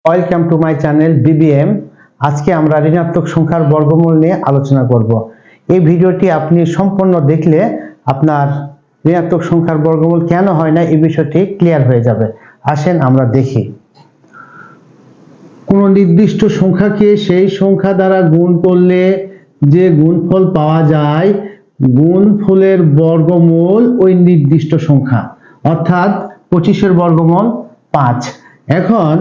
Welcome to my channel BBM. আজকে আমরা ঋণাত্মক সংখ্যার বর্গমূল নিয়ে আলোচনা করব। এই ভিডিওটি আপনি সম্পূর্ণ দেখলে আপনার ঋণাত্মক সংখ্যার বর্গমূল কেন হয় না এই বিষয়টি ক্লিয়ার হয়ে যাবে। আসেন আমরা দেখি। কোনো নির্দিষ্ট সংখ্যাকে সেই সংখ্যা দ্বারা গুণ করলে যে গুণফল পাওয়া যায়, গুণফলের বর্গমূল ওই নির্দিষ্ট সংখ্যা, অর্থাৎ 25-এর বর্গমূল 5। এখন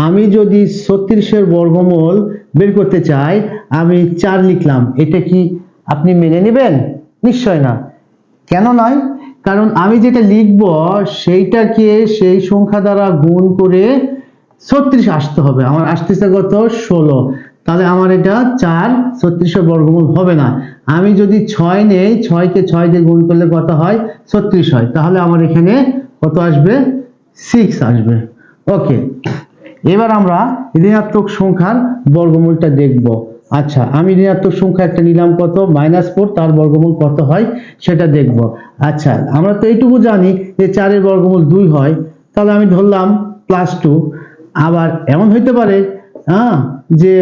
আমি যদি 36-এর বর্গমূল বের করতে চাই, আমি 4 লিখলাম, এটা কি আপনি মেনে নেবেন? নিশ্চয় না। কেন নয়? কারণ আমি যেটা লিখব সেইটাকে সেই সংখ্যা দ্বারা গুণ করে 36 আসতে হবে। আমার আসতেছে কত? 16। তাহলে আমার এটা 4 36-এর বর্গমূল হবে না। আমি যদি 6 নেই, 6কে 6 দিয়ে গুণ করলে কত হয়? 36 হয়। তাহলে আমার এখানে কত আসবে? 6 আসবে। ওকে, এবার আমরা ঋণাত্মক সংখ্যার বর্গমূলটা দেখব। আচ্ছা, আমি ঋণাত্মক সংখ্যা একটা নিলাম, কত? -4, তার বর্গমূল কত হয় সেটা দেখব। আচ্ছা, আমরা তো এইটুকু জানি যে 4-এর বর্গমূল 2 হয়, তাহলে আমি ধরলাম +2। আবার এমন হইতে পারে যে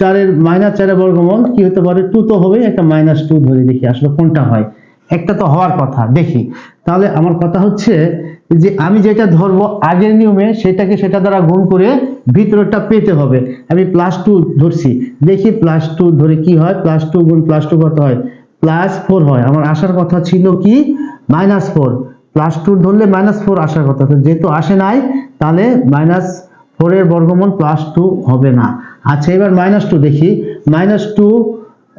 4-এর বর্গমূল কি হতে পারে? 2 তো হবে, একটা -2 ধরে দেখি আসলে কোনটা হয়। একটা তো হওয়ার কথা, দেখি। তাহলে আমার কথা হচ্ছে যে আমি যেটা ধরবো আগের নিয়মে সেটাকে সেটা দ্বারা গুণ করে ভিতরটা পেতে হবে। আমি +2 ধরছি, দেখি +2 ধরে কি হয়। +2 গুণ +2 কত হয়? +4 হয়। আমার আসার কথা ছিল কি? -4। +2 ধরলে -4 আসার কথা, যেহেতু আসে নাই তাহলে -4-এর বর্গমূল +2 হবে না। আচ্ছা, এবার -2 দেখি। -2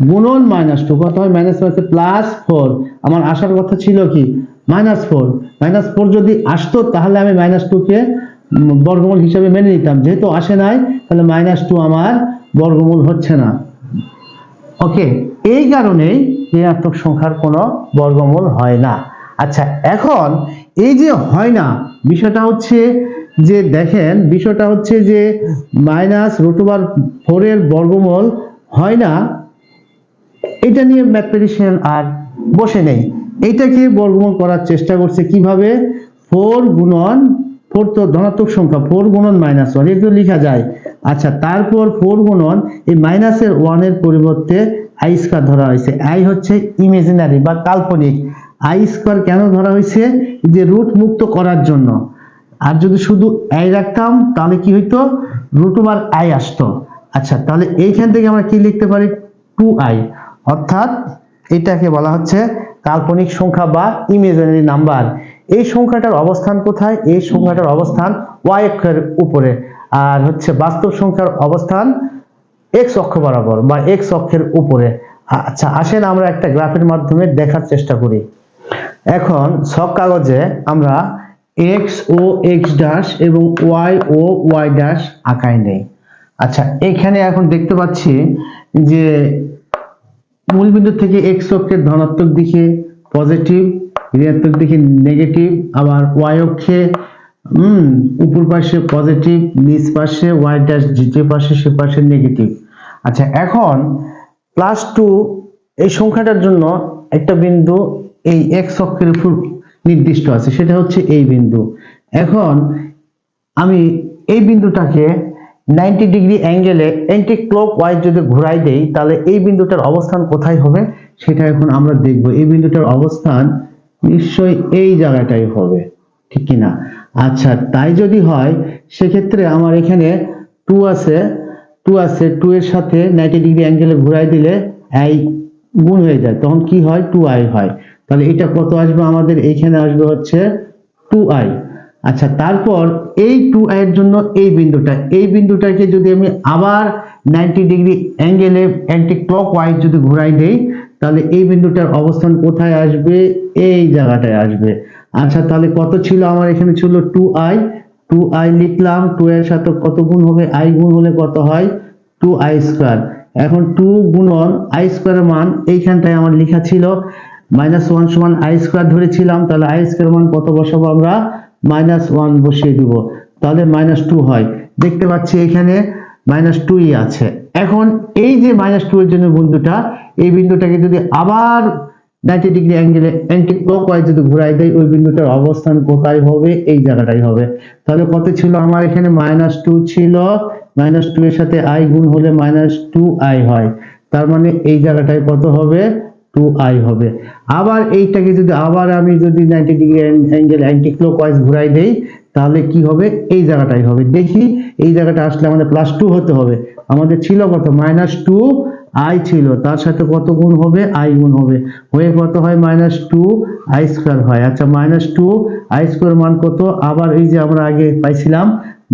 গুণন -2 কত হয়? +4। আমার আসার কথা ছিল কি? -4। -4 যদি আসতো তাহলে আমি -2কে বর্গমূল হিসেবে মেনে নিতাম, যেহেতু আসে নাই তাহলে -2 আমার বর্গমূল হচ্ছে না। ওকে, এই কারণেই ঋণাত্মক সংখ্যার কোনো বর্গমূল হয় না। আচ্ছা, এখন এই যে হয় না, বিষয়টা হচ্ছে যে দেখেন, বিষয়টা হচ্ছে যে -√4-এর বর্গমূল হয় না, এটা নিয়ে ম্যাথমেটিশিয়ান আর বসে নেই। এইটাকে বর্গমূল করার চেষ্টা করছে কিভাবে? 4 গুণন 4 তো ধনাত্মক সংখ্যা, 4 গুণন -1 এগুলো লেখা যায়। আচ্ছা, তারপর 4 গুণন এই -1 এর পরিবর্তে i² ধরা হয়েছে। i হচ্ছে ইমাজিনারি বা কাল্পনিক। i² কেন ধরা হয়েছে? যে রুট মুক্ত করার জন্য। আর যদি শুধু i রাখতাম তাহলে কি হইতো? √i আসতো। আচ্ছা, তাহলে এইখান থেকে আমরা কি লিখতে পারি? 2i, অর্থাৎ এটাকে বলা হচ্ছে কাল্পনিক সংখ্যা বা ইমাজিনারি নাম্বার। এই সংখ্যাটার অবস্থান কোথায়? এই সংখ্যাটার অবস্থান y অক্ষের উপরে, আর হচ্ছে বাস্তব সংখ্যার অবস্থান x অক্ষ বরাবর বা x অক্ষের উপরে। আচ্ছা, আসেন আমরা একটা গ্রাফের মাধ্যমে দেখার চেষ্টা করি। এখন ছক কাগজে আমরা x ও x' এবং y ও y' আঁকায় নেই। আচ্ছা, এখানে এখন দেখতে পাচ্ছি যে মূলবিন্দু থেকে x অক্ষের ধনাত্মক দিকে পজিটিভ, ঋণাত্মক দিকে নেগেটিভ, আবার y অক্ষে উপর পাশে পজিটিভ, নিচ পাশে y' যে পাশে সে পাশে নেগেটিভ। আচ্ছা, এখন +2 এই সংখ্যাটার জন্য একটা বিন্দু এই x অক্ষের উপর নির্দিষ্ট আছে, সেটা হচ্ছে এই বিন্দু। এখন আমি এই বিন্দুটাকে 90 ডিগ্রি অ্যাঙ্গেলে অ্যান্টি ক্লকওয়াইজ যদি ঘুরাই দেই, তাহলে এই বিন্দুটার অবস্থান কোথায় হবে সেটা এখন আমরা দেখব। এই বিন্দুটার অবস্থান নিশ্চয়ই এই জায়গাটাই হবে, ঠিক কি না? আচ্ছা, তাই যদি হয় সেক্ষেত্রে আমার এখানে 2 আছে, 2 এর সাথে 90 ডিগ্রি অ্যাঙ্গেলে ঘুরাই দিলে i গুণ হয়ে যায়, তখন কি হয়? 2i হয়। তাহলে এটা কত আসবে? আমাদের এইখানে আসবে হচ্ছে 2i। আচ্ছা, তারপর এই 2i এর জন্য এই বিন্দুটাকে যদি আমি আবার 90 ডিগ্রি অ্যাঙ্গেলে অ্যান্টি ক্লকওয়াইজ যদি ঘুরাই দেই, তাহলে এই বিন্দুটার অবস্থান কোথায় আসবে? এই জায়গাটায় আসবে। আচ্ছা, তাহলে কত ছিল? আমার এখানে ছিল 2i লিখলাম। 2 এর সাথে কত গুণ হবে? i গুণ হলে কত হয়? 2i²। এখন 2 গুণন i² এর মান এইখানটায় আমার লেখা ছিল -1 সমান i² ধরেছিলাম, তাহলে i² এর মান কত বসাবো? আমরা -1 বসিয়ে দিব, তাহলে -2 হয়। দেখতে পাচ্ছি এখানে -2ই আছে। এখন এই যে -2 এর জন্য বিন্দুটা, এই বিন্দুটাকে যদি আবার 90 ডিগ্রি অ্যাঙ্গেলে অ্যান্টি ক্লকওয়াইজ যদি ঘুরাই দেয় ওই বিন্দুটার অবস্থান কোথায় হবে? এই জায়গাটাই হবে। তাহলে কত ছিল আমার এখানে? -2 ছিল। -2 এর সাথে i গুণ হলে -2i হয়। তার মানে এই জায়গাটায় কত হবে? 2i হবে। আবার এইটাকে যদি আবার আমি যদি 90 ডিগ্রি অ্যাঙ্গেল অ্যান্টি ক্লকওয়াইজ ঘুরাই দেই তাহলে কি হবে? এই জায়গাটাই হবে। দেখি এই জায়গাটা আসলে আমাদের +2 হতে হবে। আমাদের ছিল কত? -2i ছিল, তার সাথে কত গুণ হবে? i গুণ হবে, হয়ে কত হয়? -2i² হয়। আচ্ছা, -2i² মান কত? আবার এই যে আমরা আগে পাইছিলাম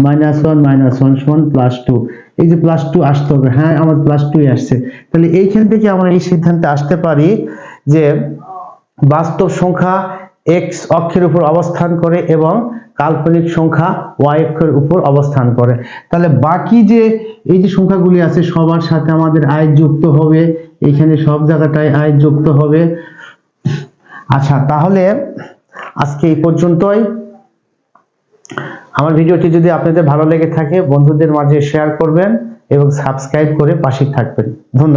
-1 সমান +2, এই যে +2 আসতে হবে। হ্যাঁ, আমার +2 আসছে। তাহলে এইখান থেকে আমরা এই সিদ্ধান্তে আসতে পারি যে বাস্তব সংখ্যা x অক্ষের উপর অবস্থান করে এবং কাল্পনিক সংখ্যা y অক্ষের উপর অবস্থান করে। তাহলে বাকি যে এই যে সংখ্যাগুলি আছে সবার সাথে আমাদের i যুক্ত হবে, এখানে সব জায়গাটায় i যুক্ত হবে। আচ্ছা, তাহলে আজকে এই পর্যন্তই। আমার ভিডিওটি যদি আপনাদের ভালো লেগে থাকে বন্ধুদের মাঝে শেয়ার করবেন এবং সাবস্ক্রাইব করে পাশে থাকবেন। ধন্যবাদ।